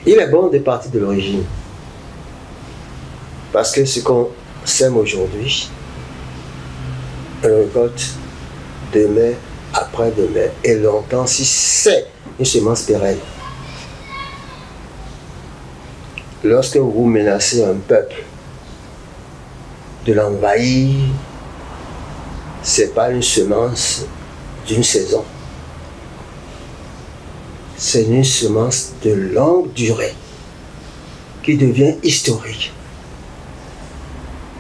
Il est bon de partir de l'origine. Parce que ce qu'on sème aujourd'hui, on le récolte demain, après-demain, et longtemps, si c'est une semence pérenne. Lorsque vous menacez un peuple de l'envahir, ce n'est pas une semence d'une saison. C'est une semence de longue durée qui devient historique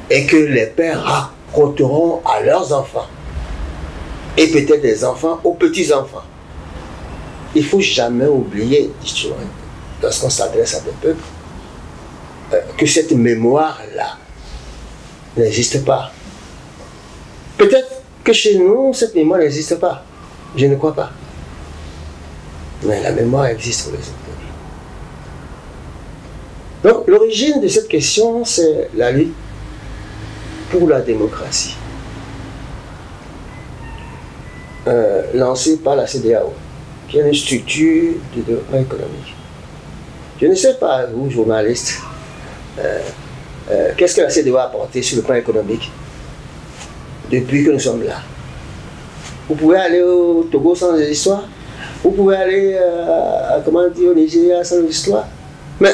et que les pères raconteront à leurs enfants et peut-être des enfants aux petits-enfants. Il ne faut jamais oublier, lorsqu'on s'adresse à des peuples, que cette mémoire-là n'existe pas. Peut-être que chez nous, cette mémoire n'existe pas. Je ne crois pas. Mais la mémoire existe pour les autres. Donc, l'origine de cette question, c'est la lutte pour la démocratie. Lancée par la CEDEAO, qui est une structure de développement économique. Je ne sais pas, vous, journalistes, qu'est-ce que la CEDEAO a apporté sur le plan économique depuis que nous sommes là. Vous pouvez aller au Togo sans histoire. Vous pouvez aller comment dire, au Nigeria sans histoire. Mais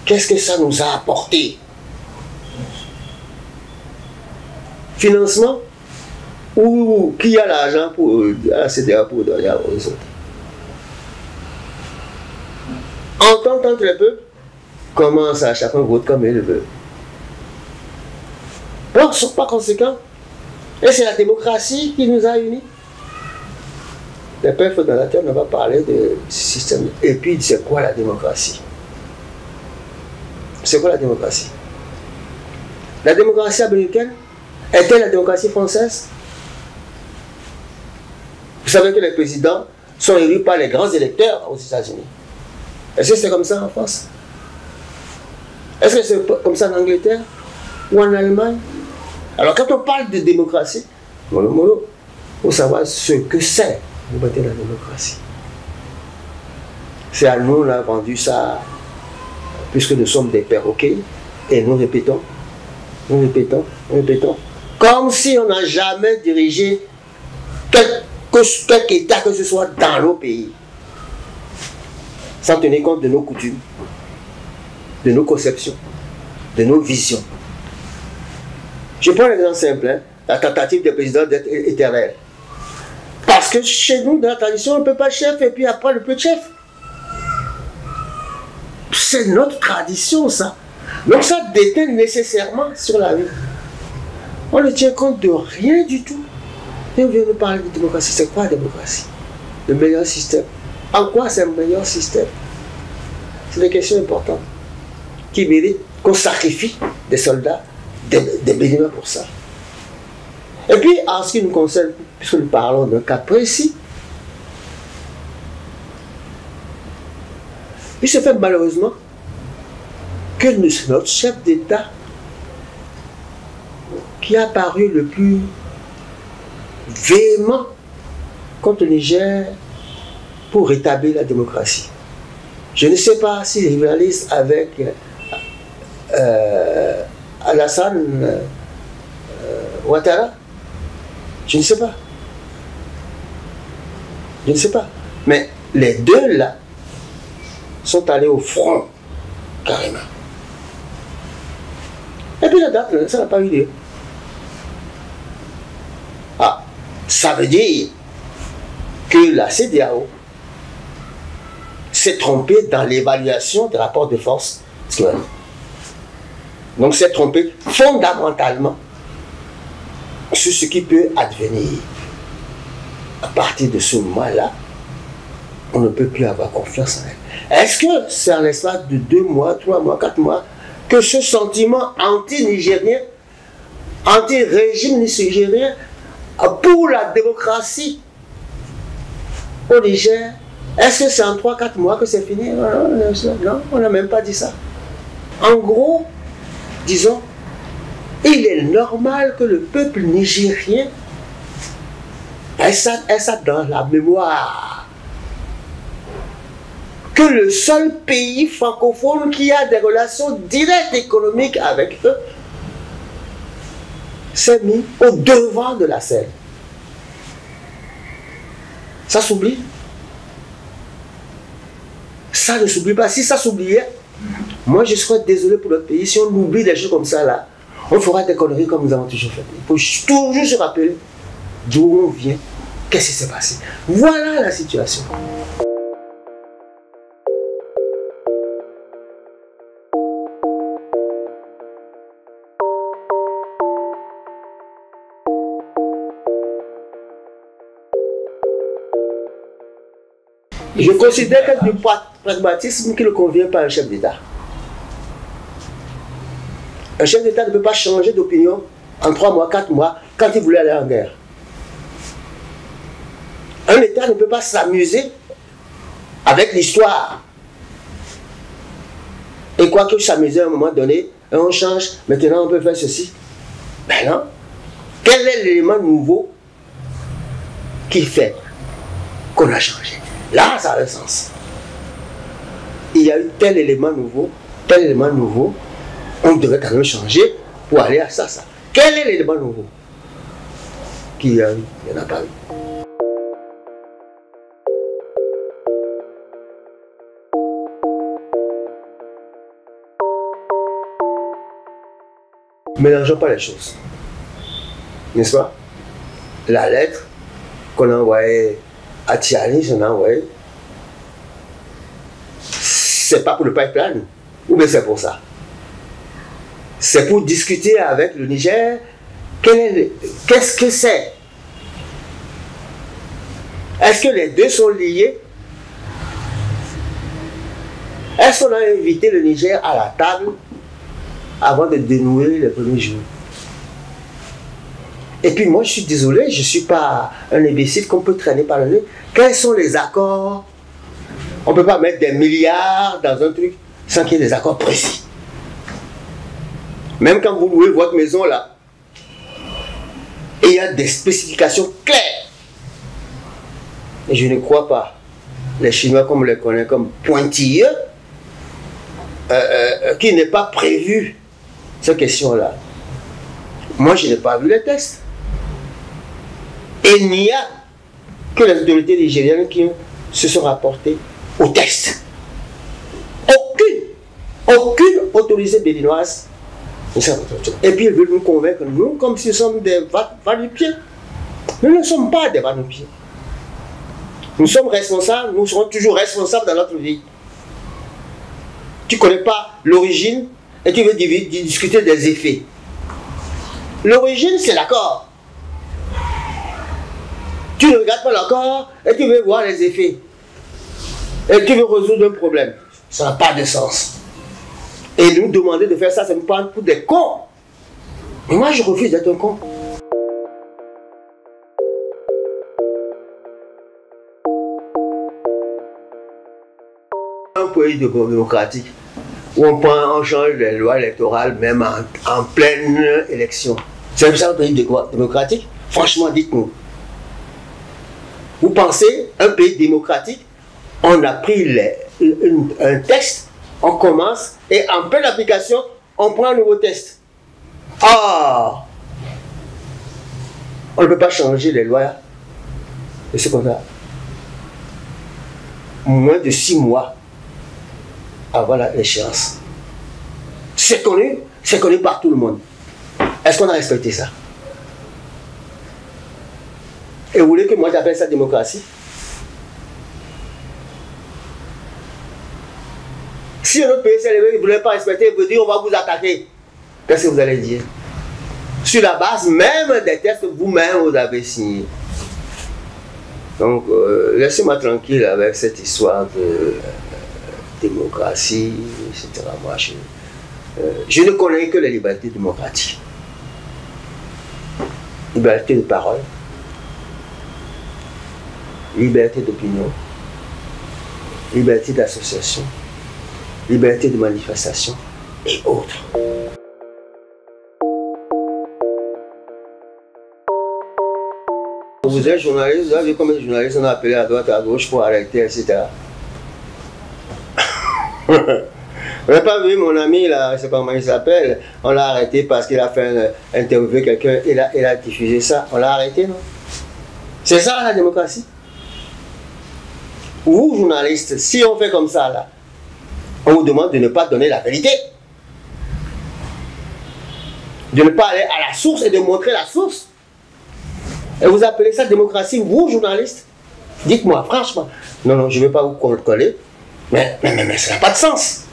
qu'est-ce que ça nous a apporté? Financement? Ou qui a l'argent pour la CEDEAO pour donner aux autres? Entente entre les peuples, comment ça, chacun vote comme il veut. Bon, par conséquent, et c'est la démocratie qui nous a unis. Le père fondateur ne va pas parler de système. Et puis, c'est quoi la démocratie? C'est quoi la démocratie? La démocratie américaine était la démocratie française? Vous savez que les présidents sont élus par les grands électeurs aux États-Unis. Est-ce que c'est comme ça en France? Est-ce que c'est comme ça en Angleterre ou en Allemagne? Alors quand on parle de démocratie, il faut savoir ce que c'est la démocratie. C'est à nous, on a vendu ça, puisque nous sommes des perroquets, et nous répétons, comme si on n'a jamais dirigé quelque État que ce soit dans nos pays, sans tenir compte de nos coutumes, de nos conceptions, de nos visions. Je prends l'exemple simple, hein, la tentative des présidents d'être éternel. Parce que chez nous, dans la tradition, on ne peut pas chef et puis après le peu de chef. C'est notre tradition, ça. Donc ça déteint nécessairement sur la vie. On ne tient compte de rien du tout. Et on vient nous parler de démocratie. C'est quoi la démocratie? Le meilleur système. En quoi c'est le meilleur système? C'est des questions importantes qui méritent qu'on sacrifie des soldats, des bénévoles pour ça. Et puis, en ce qui nous concerne, puisque nous parlons d'un cas précis, il se fait malheureusement que notre chef d'État, qui a paru le plus véhément contre le Niger pour rétablir la démocratie. Je ne sais pas s'il rivalise avec Alassane Ouattara. Je ne sais pas. Je ne sais pas. Mais les deux là sont allés au front, carrément. Et puis la date, ça n'a pas eu lieu. Ah, ça veut dire que la CEDEAO s'est trompée dans l'évaluation des rapports de force. Donc s'est trompée fondamentalement sur ce qui peut advenir. À partir de ce moment-là, on ne peut plus avoir confiance en elle. Est-ce que c'est en l'espace de 2 mois, 3 mois, 4 mois que ce sentiment anti-nigérien, anti-régime nigérien pour la démocratie au Niger, est-ce que c'est en 3-4 mois que c'est fini? Non, on n'a même pas dit ça. En gros, disons, il est normal que le peuple nigérien ait ça dans la mémoire. que le seul pays francophone qui a des relations directes économiques avec eux s'est mis au devant de la scène. Ça s'oublie? Ça ne s'oublie pas. Si ça s'oubliait, moi je serais désolé pour notre pays. Si on oublie des choses comme ça là, on fera des conneries comme nous avons toujours fait. Il faut toujours se rappeler d'où on vient, qu'est-ce qui s'est passé. Voilà la situation. Je considère que c'est du pragmatisme qui ne convient pas à un chef d'État. Un chef d'État ne peut pas changer d'opinion en 3 mois, 4 mois, quand il voulait aller en guerre. Un État ne peut pas s'amuser avec l'histoire. Et quoi que s'amuser à un moment donné, on change, maintenant on peut faire ceci. Ben non. Quel est l'élément nouveau qui fait qu'on a changé? Là, ça a un sens. Il y a eu tel élément nouveau, on devrait quand même changer pour aller à ça. Quel est l'élément nouveau qu'il y a eu? Il n'y en a pas eu. Mélangeons pas les choses. N'est-ce pas? La lettre qu'on a envoyée à Tiani, on a envoyé, c'est pas pour le pipeline, ou bien c'est pour ça? C'est pour discuter avec le Niger. Qu'est-ce que c'est? Est-ce que les deux sont liés? Est-ce qu'on a invité le Niger à la table avant de dénouer les premiers jours? Et puis moi je suis désolé, je ne suis pas un imbécile qu'on peut traîner par le nez. Quels sont les accords? On ne peut pas mettre des milliards dans un truc sans qu'il y ait des accords précis. Même quand vous louez votre maison là, il y a des spécifications claires. Et je ne crois pas les Chinois comme on les connaît comme pointilleux, qui n'est pas prévu cette question-là. Moi je n'ai pas vu les tests. Et il n'y a que les autorités nigériennes qui se sont rapportées aux tests. Aucune autorisée béninoise. Et puis ils veulent nous convaincre, nous, comme si nous sommes des va-nu-pieds. Nous ne sommes pas des va-nu-pieds. Nous sommes responsables, nous serons toujours responsables dans notre vie. Tu ne connais pas l'origine et tu veux discuter des effets. L'origine, c'est l'accord. Tu ne regardes pas l'accord et tu veux voir les effets. Et tu veux résoudre un problème. Ça n'a pas de sens. Et nous demander de faire ça, ça nous prend pour des cons. Mais moi, je refuse d'être un con. Un pays démocratique où on change les lois électorales même en pleine élection. C'est ça un pays démocratique? Franchement, dites-nous. Vous pensez, un pays démocratique, on a pris un texte, on commence, et en pleine application, on prend un nouveau test. Ah! On ne peut pas changer les lois de ce qu'on a. Moins de 6 mois avant l'échéance. C'est connu par tout le monde. Est-ce qu'on a respecté ça? Et vous voulez que moi j'appelle ça démocratie? Si un autre pays s'est levé, il ne voulait pas respecter, il veut dire on va vous attaquer. Qu'est-ce que vous allez dire? Sur la base même des tests que vous-même vous avez signés. Donc laissez-moi tranquille avec cette histoire de démocratie, etc. Moi, je ne connais que les libertés démocratiques. Liberté de parole, liberté d'opinion, liberté d'association, liberté de manifestation et autres. Vous êtes journaliste, vous avez vu combien de journalistes on a appelé à droite, à gauche pour arrêter, etc. On n'a pas vu mon ami, là, je ne sais pas comment il s'appelle, on l'a arrêté parce qu'il a fait interviewer quelqu'un, il a diffusé ça. On l'a arrêté, non? C'est ça la démocratie. Vous, journalistes, si on fait comme ça, là, on vous demande de ne pas donner la vérité. De ne pas aller à la source et de montrer la source. Et vous appelez ça démocratie, vous, journalistes? Dites-moi, franchement. Non, non, je ne vais pas vous coller, mais ça n'a pas de sens.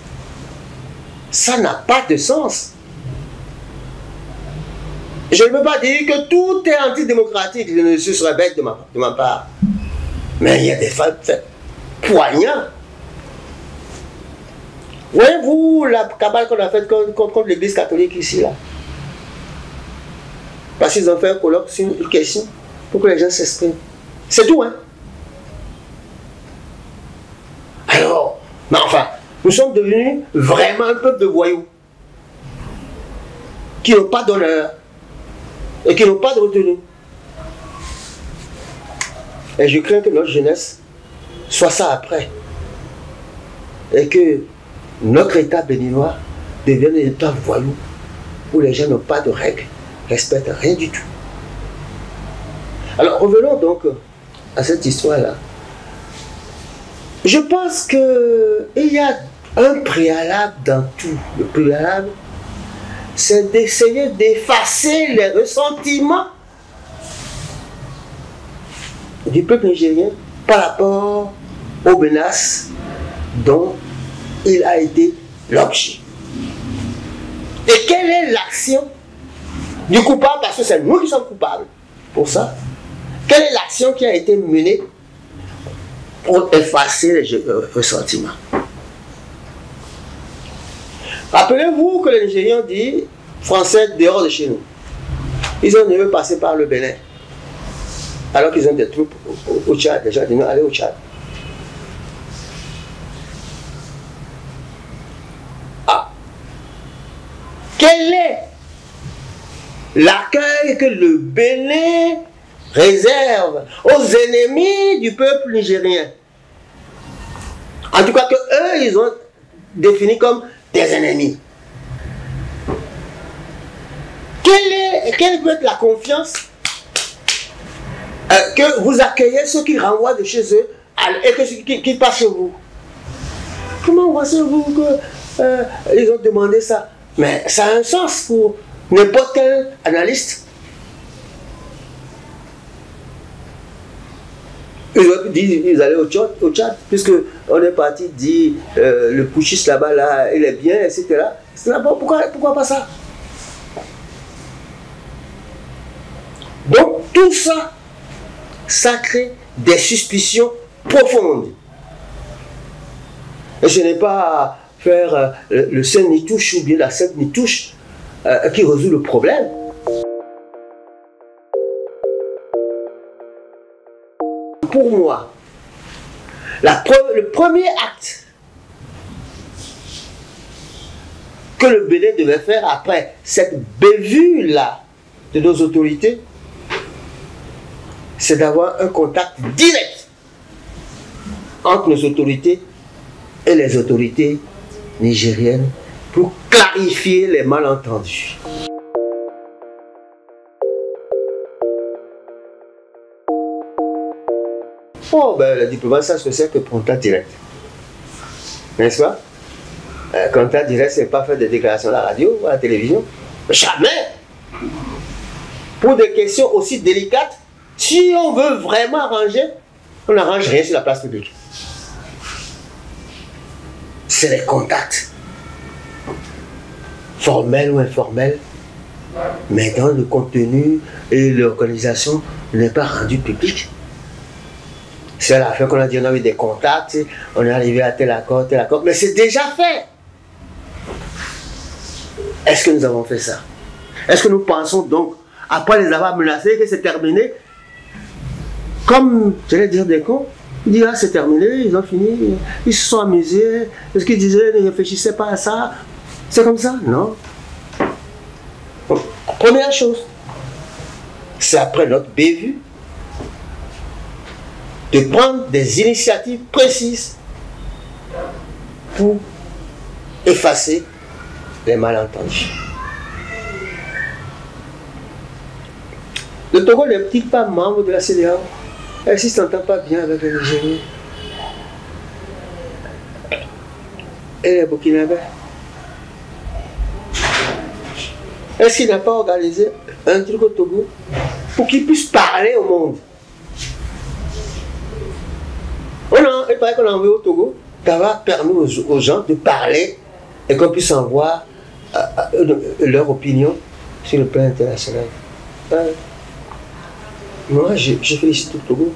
Ça n'a pas de sens. Je ne veux pas dire que tout est antidémocratique, ce serait bête de ma part. Mais il y a des faits poignants. Voyez-vous la cabale qu'on a faite contre l'église catholique ici, là? Parce qu'ils ont fait un colloque sur une question pour que les gens s'expriment. C'est tout, hein? Alors, mais enfin, nous sommes devenus vraiment un peuple de voyous qui n'ont pas d'honneur et qui n'ont pas de retenue. Et je crains que notre jeunesse soit ça après. Et que notre État béninois devienne un État voyou où les gens n'ont pas de règles, respectent rien du tout. Alors revenons donc à cette histoire-là. Je pense qu'il y a un préalable dans tout. Le préalable, c'est d'essayer d'effacer les ressentiments du peuple nigérien par rapport aux menaces dont il a été l'objet. Et quelle est l'action du coupable? Parce que c'est nous qui sommes coupables pour ça. Quelle est l'action qui a été menée pour effacer les ressentiments? Rappelez-vous que les Nigérians disent français dehors de chez nous. Ils ont dû passer par le Bénin. Alors qu'ils ont des troupes au Tchad. Les gens disent aller au Tchad. Ah. Quel est l'accueil que le Bénin réserve aux ennemis du peuple nigérien? En tout cas que eux, ils ont défini comme des ennemis. Quelle peut être la confiance que vous accueillez ceux qui renvoient de chez eux et qui passent chez vous? Comment pensez-vous qu'ils ont demandé ça? Mais ça a un sens pour n'importe quel analyste. Ils allaient au Tchad, puisque on est parti dire le putschiste là-bas, là, il est bien, etc. Pourquoi pas ça? Donc tout ça, ça crée des suspicions profondes. Et ce n'est pas faire le Saint Nitouche ou bien la Sainte Nitouche qui résout le problème. Pour moi, le premier acte que le Bénin devait faire après cette bévue-là de nos autorités, c'est d'avoir un contact direct entre nos autorités et les autorités nigériennes pour clarifier les malentendus. Oh, ben, la diplomatie, ça, c'est que contact direct. N'est-ce pas? Contact direct, c'est pas faire des déclarations à la radio ou à la télévision. Jamais! Pour des questions aussi délicates, si on veut vraiment arranger, on n'arrange rien sur la place publique. C'est les contacts, formels ou informels, mais dans le contenu et l'organisation n'est pas rendu public. C'est à la fin qu'on a dit on a eu des contacts, on est arrivé à tel accord, mais c'est déjà fait. Est-ce que nous avons fait ça? Est-ce que nous pensons donc, après les avoir menacés, que c'est terminé? Comme, j'allais dire des cons, ils disent, ah, c'est terminé, ils ont fini, ils se sont amusés, est-ce qu'ils disaient, ne réfléchissez pas à ça? C'est comme ça? Non. Donc, la première chose, c'est après notre bévue, de prendre des initiatives précises pour effacer les malentendus. Le Togo n'est-il pas membre de la CEDEAO? Et s'il ne s'entend pas bien avec les Nigériens et les Burkinabés, est-ce qu'il n'a pas organisé un truc au Togo pour qu'il puisse parler au monde? Il paraît qu'on a envoyé au Togo d'avoir permis aux gens de parler et qu'on puisse en voir leur opinion sur le plan international. Moi, je félicite le Togo.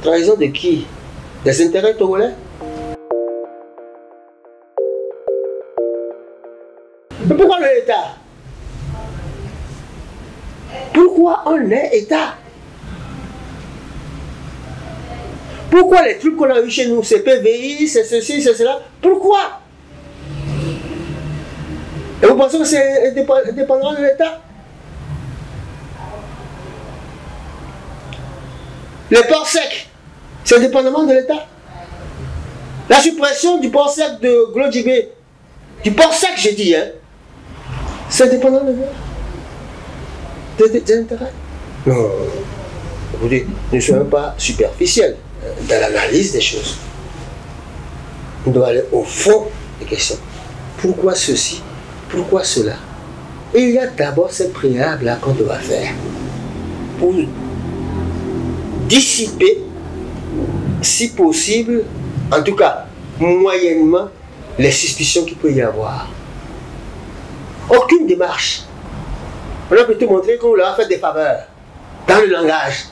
Trahison de qui? Des intérêts togolais? Mais pourquoi l'État? Pourquoi on est État? Pourquoi les trucs qu'on a eu chez nous, c'est PVI, c'est ceci, c'est cela? Pourquoi? Et vous pensez que c'est indépendant de l'État? Les ports secs, c'est indépendamment de l'État. La suppression du port sec de Glodjibé, du port sec, j'ai dit, hein, c'est indépendant de l'État. Des intérêts. Non, écoutez, ne soyons pas superficiels dans l'analyse des choses. On doit aller au fond des questions. Pourquoi ceci? Pourquoi cela? Et il y a d'abord ces préalables-là qu'on doit faire pour dissiper, si possible, en tout cas moyennement, les suspicions qu'il peut y avoir. Aucune démarche. On a plutôt montré qu'on leur a fait des faveurs dans le langage.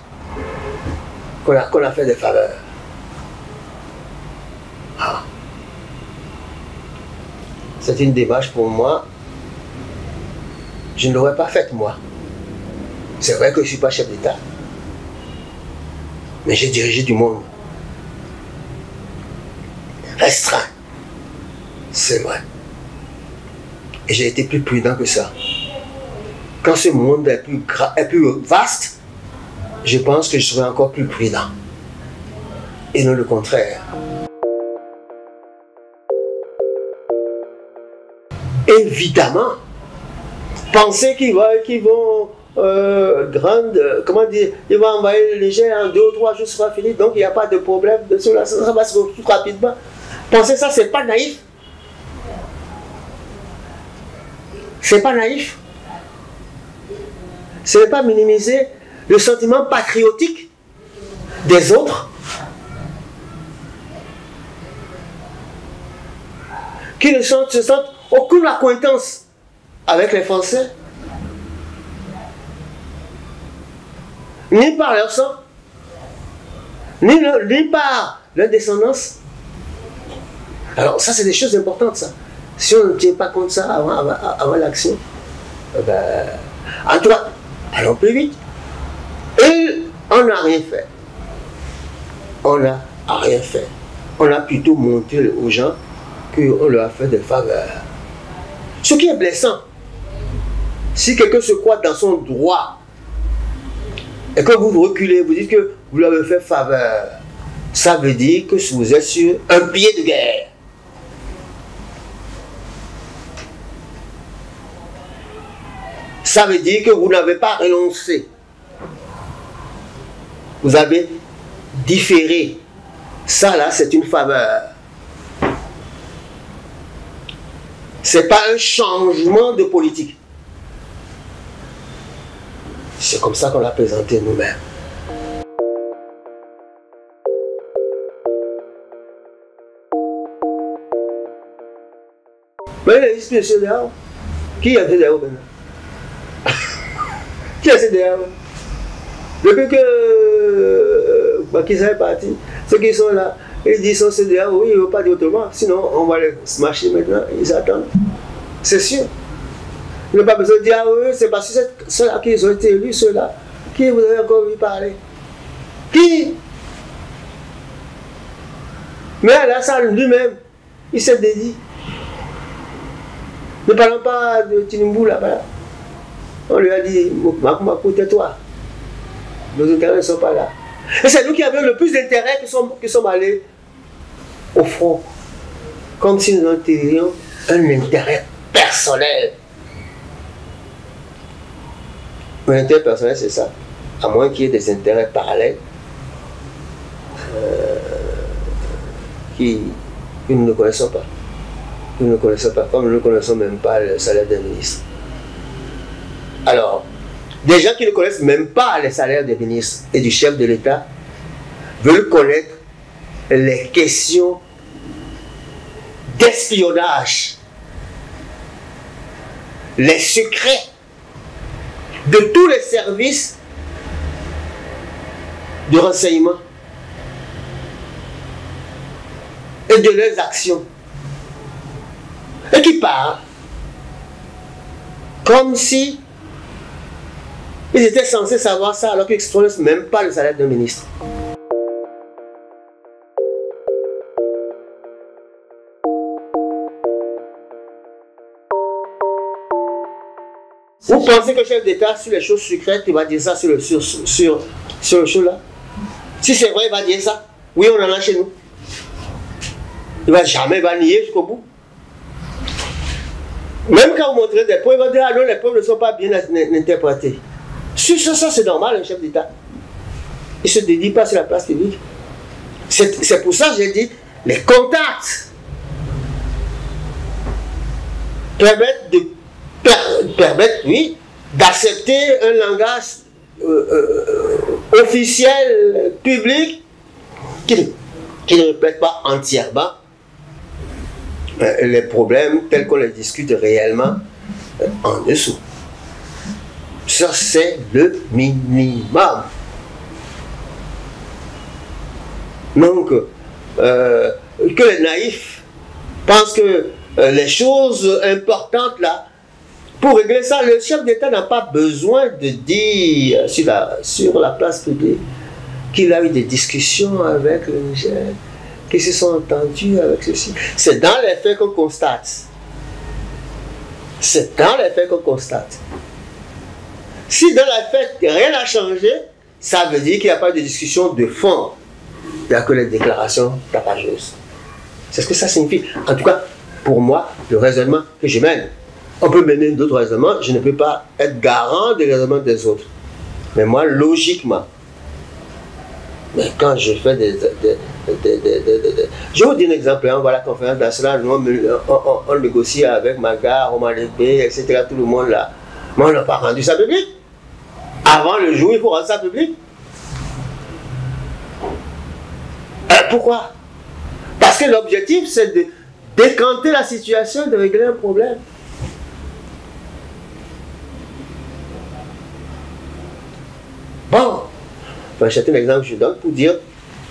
Qu'on a fait des faveurs. Ah. C'est une démarche pour moi. Je ne l'aurais pas faite moi. C'est vrai que je ne suis pas chef d'État. Mais j'ai dirigé du monde. Restreint. C'est vrai. Et j'ai été plus prudent que ça. Quand ce monde est plus vaste, je pense que je serai encore plus prudent. Et non le contraire. Évidemment, penser qu'ils vont comment dire, ils vont envoyer le Niger en 2 ou 3 jours, ce sera fini, donc il n'y a pas de problème de cela, ça va se résoudre rapidement. Penser ça, c'est pas naïf. C'est pas naïf. Ce n'est pas minimiser le sentiment patriotique des autres qui ne se sentent aucune accointance avec les Français, ni par leur sang, ni par leur descendance. Alors ça, c'est des choses importantes, ça. Si on ne tient pas compte de ça avant l'action, en tout cas, allons plus vite. Et on n'a rien fait. On n'a rien fait. On a plutôt montré aux gens qu'on leur a fait des faveurs. Ce qui est blessant, si quelqu'un se croit dans son droit et que vous reculez, vous dites que vous lui avez fait faveur, ça veut dire que vous êtes sur un pied de guerre. Ça veut dire que vous n'avez pas renoncé. Vous avez différé. Ça là, c'est une faveur. Ce n'est pas un changement de politique. C'est comme ça qu'on l'a présenté nous-mêmes. Mais il existe le CEDEAO. Qui a le CEDEAO maintenant? Qui a le CEDEAO? Depuis que Macky Sall est parti, ceux qui sont là, ils disent au CEDEAO, oui, ils ne veulent pas dire autrement, sinon on va les smasher maintenant, ils attendent. C'est sûr. Il n'y a pas besoin de dire, ah oui, c'est parce que ceux-là qui ont été élus, ceux-là, qui vous avez encore vu parler? Qui? Mais Alassane lui-même, il s'est dédié. Ne parlons pas de Tinubu là-bas. On lui a dit, Makou, tais-toi. Nos intérêts ne sont pas là. Et c'est nous qui avons le plus d'intérêts qui sommes allés au front. Comme si nous en tirions un intérêt personnel. Mais l'intérêt personnel, c'est ça. À moins qu'il y ait des intérêts parallèles que nous ne connaissons pas. Nous ne connaissons pas, comme nous ne connaissons même pas le salaire des ministres. Alors, des gens qui ne connaissent même pas les salaires des ministres et du chef de l'État veulent connaître les questions d'espionnage, les secrets de tous les services de renseignement et de leurs actions. Et qui parlent comme si ils étaient censés savoir ça alors qu'ils ne connaissent même pas le salaire d'un ministre. Vous pensez que le chef d'État, sur les choses secrètes, il va dire ça sur le show là? Si c'est vrai, il va dire ça. Oui, on en a chez nous. Il ne va jamais nier jusqu'au bout. Même quand vous montrez des preuves, il va dire, ah non, les preuves ne sont pas bien interprétées. Sur ça, c'est normal, un chef d'État. Il ne se dédie pas sur la place publique. C'est pour ça que j'ai dit, les contacts permettent, oui, d'accepter un langage officiel, public, qui ne reflète pas entièrement les problèmes tels qu'on les discute réellement en dessous. Ça, c'est le minimum. Donc, que les naïfs pensent que les choses importantes là, pour régler ça, le chef d'État n'a pas besoin de dire sur la place publique qu'il a eu des discussions avec le Niger, qu'ils se sont entendus avec ceci. C'est dans les faits qu'on constate. C'est dans les faits qu'on constate. Si dans les faits rien n'a changé, ça veut dire qu'il n'y a pas de discussion de fond. Il n'y a que les déclarations tapageuses. C'est ce que ça signifie. En tout cas, pour moi, le raisonnement que je mène. On peut mener d'autres raisonnements, je ne peux pas être garant des raisonnements des autres. Mais moi, logiquement, mais quand je fais je vous dis un exemple, on voit la conférence nationale, on négocie avec Magar, Omar Lépé, etc., tout le monde là. Mais on n'a pas rendu ça public. Avant le jour, il faut rendre ça public. Pourquoi? Parce que l'objectif, c'est de décanter la situation, de régler un problème. Bon, enfin, c'est un exemple que je donne pour dire,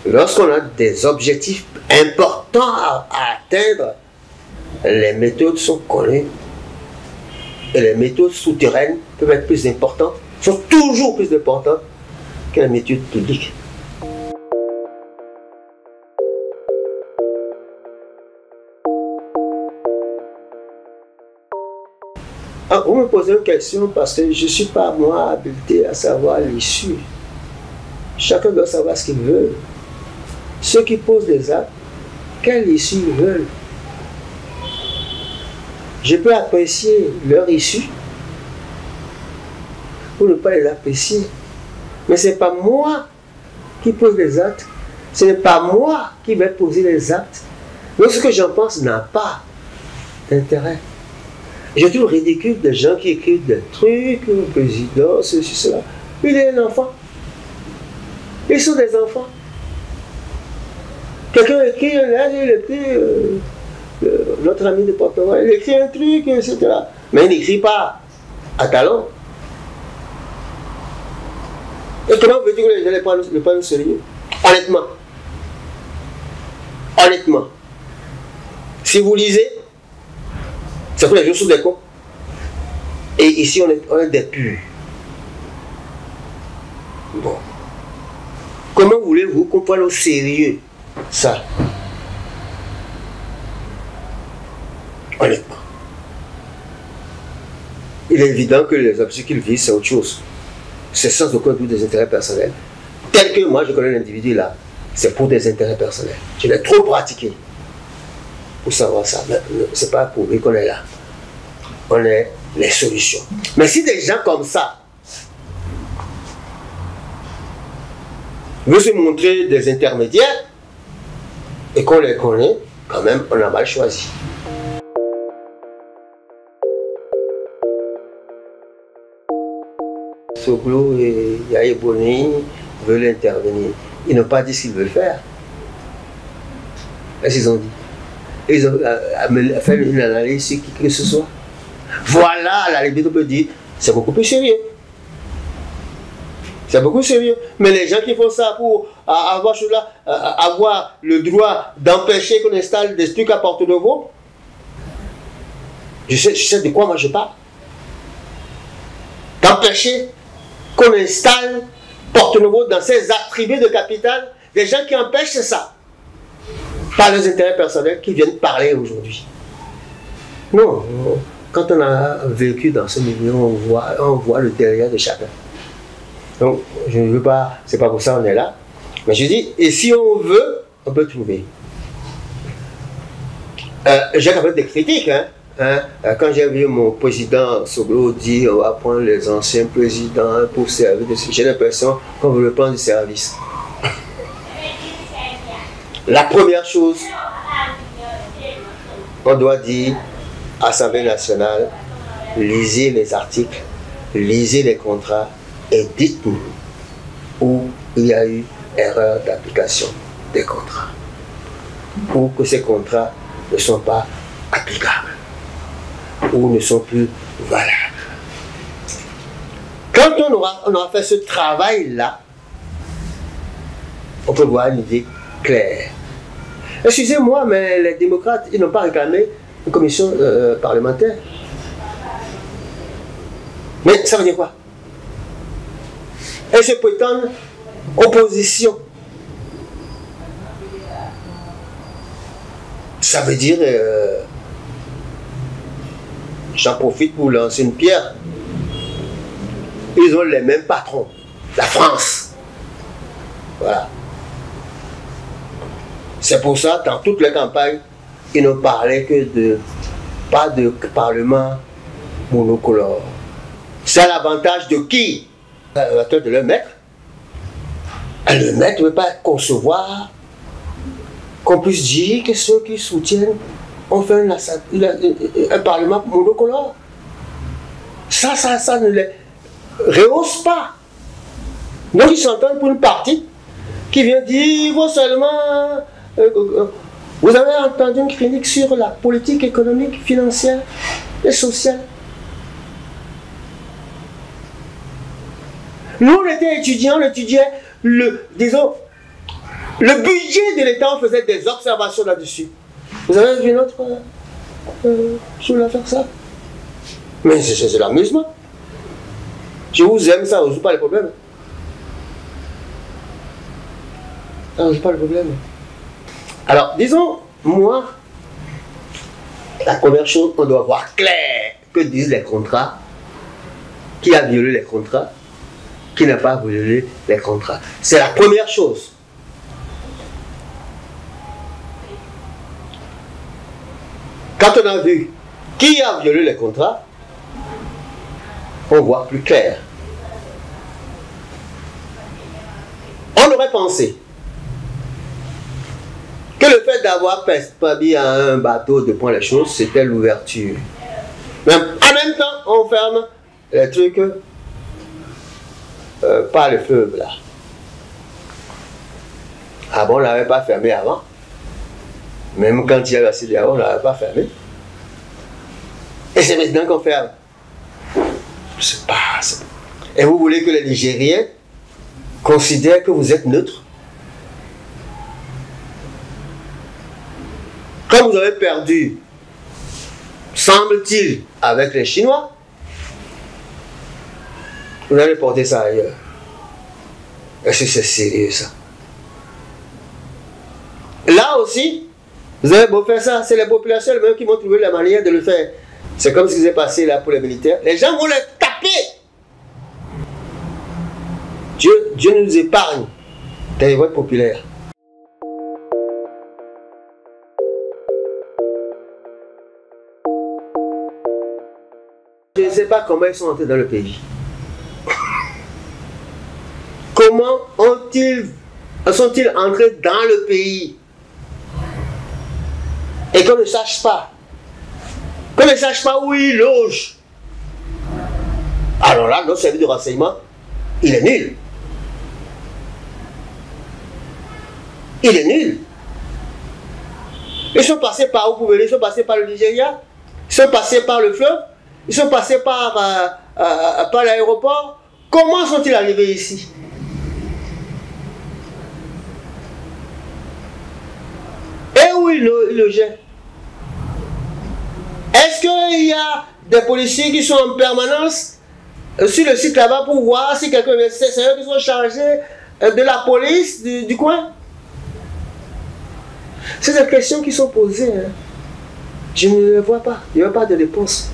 lorsqu'on a des objectifs importants à atteindre, les méthodes sont connues. Et les méthodes souterraines peuvent être plus importantes, sont toujours plus importantes que les méthodes publiques. Ah, vous me posez une question parce que je ne suis pas moi habilité à savoir l'issue. Chacun doit savoir ce qu'il veut. Ceux qui posent des actes, quelle issue ils veulent. Je peux apprécier leur issue ou ne pas les apprécier. Mais ce n'est pas moi qui pose les actes. Ce n'est pas moi qui vais poser les actes. Donc ce que j'en pense n'a pas d'intérêt. Je trouve ridicule des gens qui écrivent des trucs, le président, ceci, cela. Il est un enfant. Ils sont des enfants. Quelqu'un écrit un lettre, il écrit, notre ami de Porto-Noir, il écrit un truc, etc. Mais il n'écrit pas à talent. Et comment veux-tu que les gens le prennent au sérieux? Honnêtement. Honnêtement. Si vous lisez, c'est que les gens sont des cons. Et ici, on est des purs. Bon. Comment voulez-vous qu'on prenne au sérieux ça? Honnêtement. Il est évident que les objectifs qu'ils visent, c'est autre chose. c'est sans aucun doute des intérêts personnels. Tel que moi je connais l'individu là, c'est pour des intérêts personnels. Je l'ai trop pratiqué pour savoir ça. C'est pas pour lui qu'on est là. On est les solutions. Mais si des gens comme ça veulent se montrer des intermédiaires et qu'on les connaît, quand même, on a mal choisi. Soglo et Yahya Boni veulent intervenir. Ils n'ont pas dit ce qu'ils veulent faire. Qu'est-ce qu'ils ont dit? Ils ont fait une analyse sur qui que ce soit. Voilà, la limite, on peut dire, c'est beaucoup plus sérieux. C'est beaucoup sérieux. Mais les gens qui font ça pour avoir le droit d'empêcher qu'on installe des trucs à Porto-Novo, je sais de quoi moi je parle. D'empêcher qu'on installe Porto-Novo dans ses attributs de capitale, des gens qui empêchent ça par leurs intérêts personnels qui viennent parler aujourd'hui. Non, quand on a vécu dans ce milieu, on voit le derrière de chacun. Donc, je ne veux pas, c'est pas pour ça qu'on est là. Mais je dis, et si on veut, on peut trouver. J'ai quand même des critiques, hein. Quand j'ai vu mon président Soglo dire on va prendre les anciens présidents pour servir, j'ai l'impression qu'on veut le prendre du service. La première chose, on doit dire, Assemblée nationale, lisez les articles, lisez les contrats et dites-nous où il y a eu erreur d'application des contrats. Ou que ces contrats ne sont pas applicables, ou ne sont plus valables. Quand on aura fait ce travail-là, on peut voir une idée claire. Excusez-moi, mais les démocrates, ils n'ont pas réclamé une commission parlementaire. Mais ça veut dire quoi? Ils se prétendent opposition. Ça veut dire, j'en profite pour lancer une pierre. Ils ont les mêmes patrons, la France. Voilà. C'est pour ça, dans toutes les campagnes, ils ne parlaient que pas de parlement monocolore. C'est l'avantage de qui? De leur maître. Le maître ne veut pas concevoir qu'on puisse dire que ceux qui soutiennent ont fait un parlement monocolore. Ça ne les rehausse pas. Donc ils s'entendent pour une partie qui vient dire il faut seulement... vous avez entendu une critique sur la politique économique, financière et sociale. Nous, on était étudiants, on étudiait le budget de l'État, on faisait des observations là-dessus. Vous avez vu notre sur l'affaire ça? Mais c'est l'amusement. Je vous aime, ça ne résout pas les problèmes. Ça ne résout pas le problème. Alors, disons, moi, la première chose, on doit voir clair que disent les contrats, qui a violé les contrats, qui n'a pas violé les contrats. C'est la première chose. Quand on a vu qui a violé les contrats, on voit plus clair. On aurait pensé que le fait d'avoir permis à un bateau de prendre les choses, c'était l'ouverture. Mais en même temps, on ferme les trucs par le fleuve là. Ah bon, on ne l'avait pas fermé avant. Même quand il y a assez d'avant, on ne l'avait pas fermé. Et c'est maintenant qu'on ferme. C'est pas. Et vous voulez que les Nigériens considèrent que vous êtes neutre? Quand vous avez perdu, semble-t-il, avec les Chinois, vous allez porter ça ailleurs. Est-ce que c'est sérieux ça? Là aussi, vous avez beau faire ça, c'est les populations elles-mêmes qui vont trouver la manière de le faire. C'est comme ce qui s'est passé là pour les militaires. Les gens vont les taper. Dieu nous épargne des votes populaires. Je ne sais pas comment ils sont entrés dans le pays. Comment sont-ils entrés dans le pays et qu'on ne sache pas? Qu'on ne sache pas où ils logent. Alors là, notre service de renseignement, il est nul. Il est nul. Ils sont passés par où pour venir? Ils sont passés par le Nigeria? Ils sont passés par le fleuve? Ils sont passés par l'aéroport? Comment sont-ils arrivés ici? Et où ils logeaient? Est-ce qu'il y a des policiers qui sont en permanence sur le site là-bas pour voir si quelqu'un vient? C'est eux qui sont chargés de la police du coin? C'est des questions qui sont posées. Hein. Je ne les vois pas. Il n'y a pas de réponse.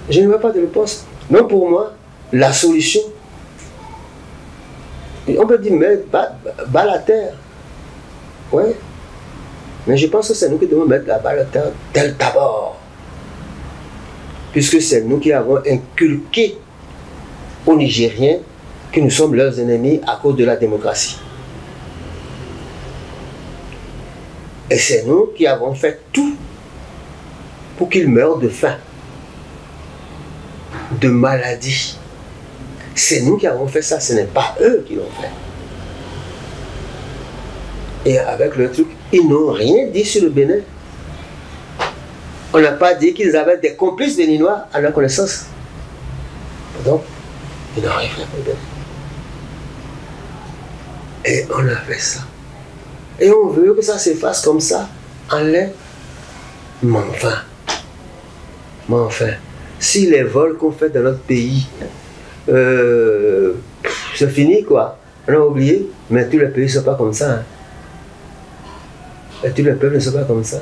Je ne vois pas de réponse. Non, pour moi, la solution, on peut dire, mais bas la terre. Oui. Mais je pense que c'est nous qui devons mettre la balle à terre dès d'abord. Puisque c'est nous qui avons inculqué aux Nigériens que nous sommes leurs ennemis à cause de la démocratie. Et c'est nous qui avons fait tout pour qu'ils meurent de faim, de maladie. C'est nous qui avons fait ça, ce n'est pas eux qui l'ont fait. Et avec le truc, ils n'ont rien dit sur le Bénin. On n'a pas dit qu'ils avaient des complices béninois à leur connaissance. Donc, ils n'ont rien fait pour le Bénin. Et on a fait ça. Et on veut que ça se fasse comme ça, en l'air. Mais enfin, si les vols qu'on fait dans notre pays, c'est fini quoi. On a oublié, mais tous les pays ne sont pas comme ça. Hein. Et tous les peuples ne sont pas comme ça.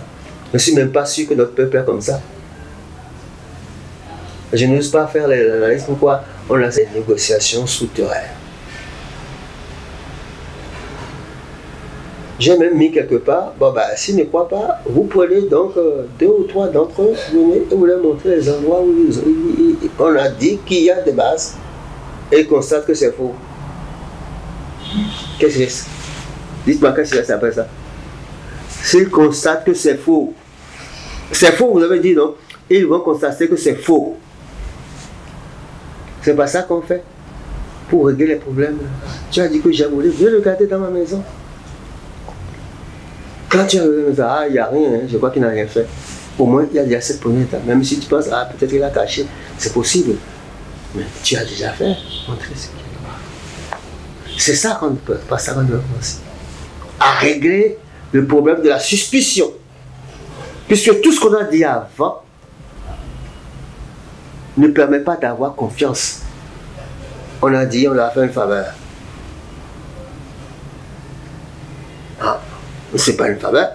Je ne suis même pas sûr que notre peuple est comme ça. Je n'ose pas faire l'analyse pourquoi on a ces négociations souterraines. J'ai même mis quelque part, bon bah s'ils ne croient pas, vous prenez donc 2 ou 3 d'entre eux, venez et vous leur montrez les endroits où on a dit qu'il y a des bases et ils constatent que c'est faux. Qu'est-ce que c'est? Dites-moi qu'est-ce que ça s'appelle ça? S'ils constatent que c'est faux, vous avez dit non, ils vont constater que c'est faux. C'est pas ça qu'on fait pour régler les problèmes. Tu as dit que j'ai volé, viens regarder dans ma maison. Quand tu arrives, ah, il n'y a rien, hein, je crois qu'il n'a rien fait. Au moins, il y a cette première étape. Même si tu penses, ah, peut-être qu'il a caché, c'est possible. Mais tu as déjà fait, montrer ce qu'il y a. C'est ça qu'on peut, pas ça qu'on doit penser. À régler le problème de la suspicion. Puisque tout ce qu'on a dit avant ne permet pas d'avoir confiance. On a dit, on leur a fait une faveur. Ah. C'est pas une faveur.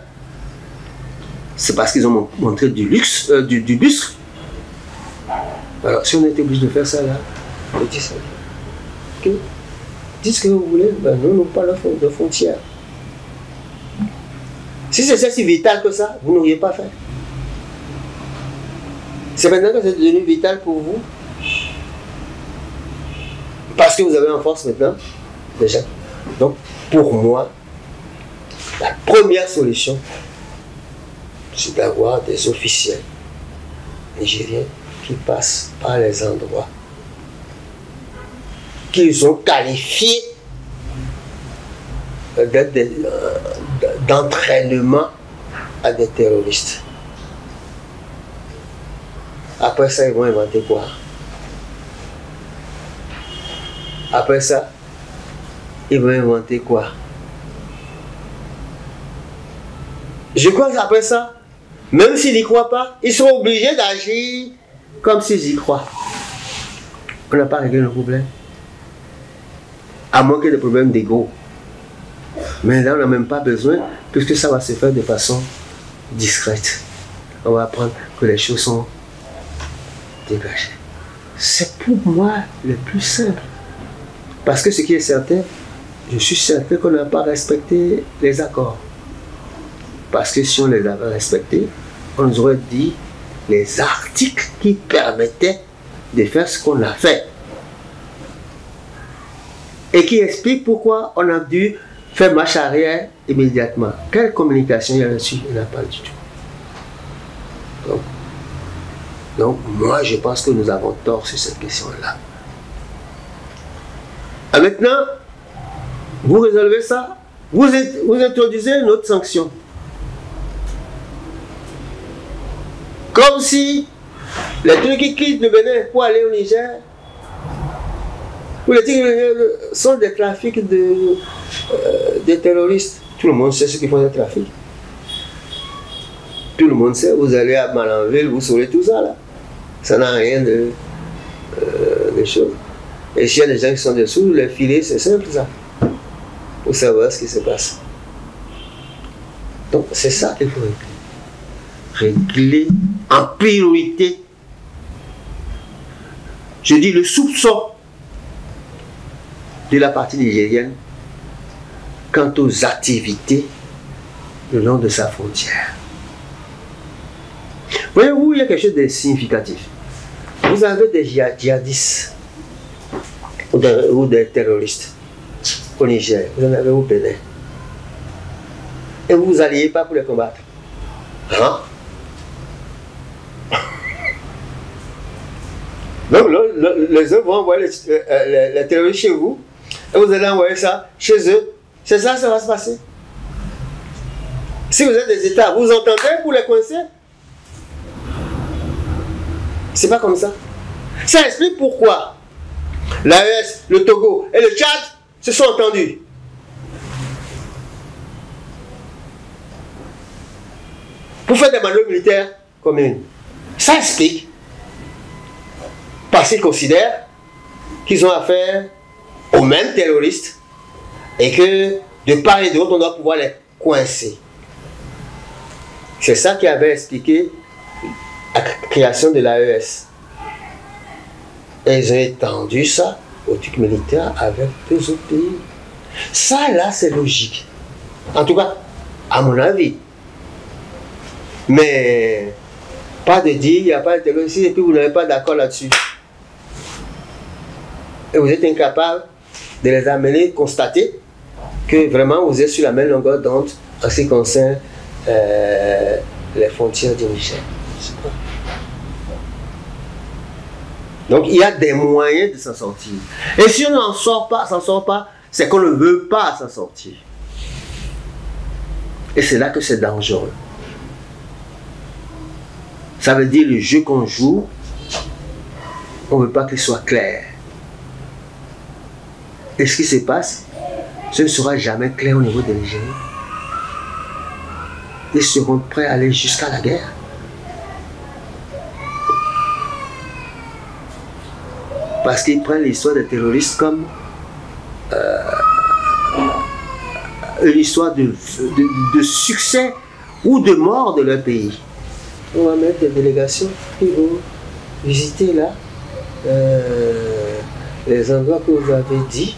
C'est parce qu'ils ont montré du luxe, du busque. Alors, si on était obligé de faire ça là, on dit ça. Okay. Dites ce que vous voulez, ben, nous n'avons pas de frontières. Si c'est si vital que ça, vous n'auriez pas fait. C'est maintenant que c'est devenu vital pour vous. Parce que vous avez en force maintenant, déjà. Donc, pour moi, la première solution, c'est d'avoir des officiels nigériens qui passent par les endroits qu'ils ont qualifiés d'entraînement à des terroristes. Après ça, ils vont inventer quoi? Après ça, ils vont inventer quoi? Je crois qu'après ça, même s'ils n'y croient pas, ils sont obligés d'agir comme s'ils y croient. On n'a pas réglé le problème. À moins qu'il y ait des problèmes d'ego. Mais là, on n'a même pas besoin, puisque ça va se faire de façon discrète. On va apprendre que les choses sont dégagées. C'est pour moi le plus simple. Parce que ce qui est certain, je suis certain qu'on n'a pas respecté les accords. Parce que si on les avait respectés, on nous aurait dit les articles qui permettaient de faire ce qu'on a fait. Et qui expliquent pourquoi on a dû faire marche arrière immédiatement. Quelle communication il y a là-dessus? Il n'y en a pas du tout. Donc, moi, je pense que nous avons tort sur cette question-là. Maintenant, vous résolvez ça, vous introduisez une autre sanction. Comme si les trucs qui quittent le Bénin pour aller au Niger, ou les trucs sont des trafics de terroristes. Tout le monde sait ce qu'ils font des trafics. Tout le monde sait, vous allez à Malanville, vous saurez tout ça là. Ça n'a rien de choses. Et s'il y a des gens qui sont dessous, les filets, c'est simple ça. Pour savoir ce qui se passe. Donc c'est ça qu'il faut régler. Régler en priorité. Je dis le soupçon de la partie nigérienne quant aux activités le long de sa frontière. Voyez-vous, il y a quelque chose de significatif. Vous avez des djihadistes ou des terroristes au Niger, vous en avez au Bénin. Et vous vous alliez pas pour les combattre. Hein? Donc les autres vont envoyer les terroristes chez vous et vous allez envoyer ça chez eux. C'est ça, ça va se passer. Si vous êtes des États, vous entendez pour les coincer? C'est pas comme ça. Ça explique pourquoi l'AES, le Togo et le Tchad se sont entendus. Pour faire des manœuvres militaires communes. Ça explique. Parce qu'ils considèrent qu'ils ont affaire aux mêmes terroristes et que de part et d'autre, on doit pouvoir les coincer. C'est ça qui avait expliqué la création de l'AES. Et ils ont étendu ça aux trucs militaires avec deux autres pays. Ça, là, c'est logique. En tout cas, à mon avis. Mais pas de dire, il n'y a pas de terroristes et puis vous n'avez pas d'accord là-dessus. Et vous êtes incapable de les amener, constater que vraiment vous êtes sur la même longueur d'onde en ce qui concerne les frontières du Niger. Donc il y a des moyens de s'en sortir. Et si on n'en sort pas, c'est qu'on ne veut pas s'en sortir. Et c'est là que c'est dangereux. Ça veut dire le jeu qu'on joue, on ne veut pas qu'il soit clair. Et ce qui se passe, ce ne sera jamais clair au niveau des Nigériens. Ils seront prêts à aller jusqu'à la guerre. Parce qu'ils prennent l'histoire des terroristes comme une histoire de succès ou de mort de leur pays. On va mettre des délégations qui vont visiter là les endroits que vous avez dit.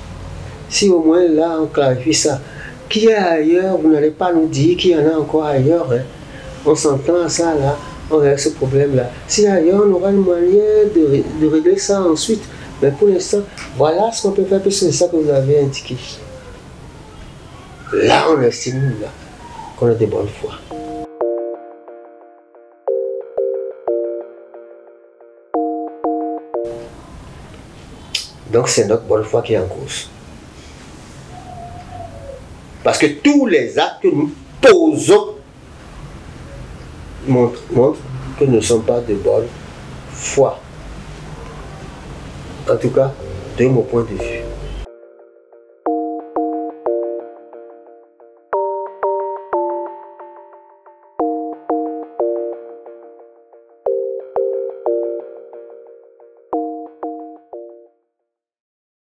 Si au moins là on clarifie ça, qui est ailleurs, vous n'allez pas nous dire qu'il y en a encore ailleurs. Hein. On s'entend à ça là, on règle ce problème là. Si ailleurs on aura une manière de régler ça ensuite. Mais pour l'instant, voilà ce qu'on peut faire, puisque c'est ça que vous avez indiqué. Là on estime qu'on a de bonne foi. Donc c'est notre bonne foi qui est en cause. Parce que tous les actes que nous posons montrent que nous ne sommes pas de bonne foi. En tout cas, de mon point de vue.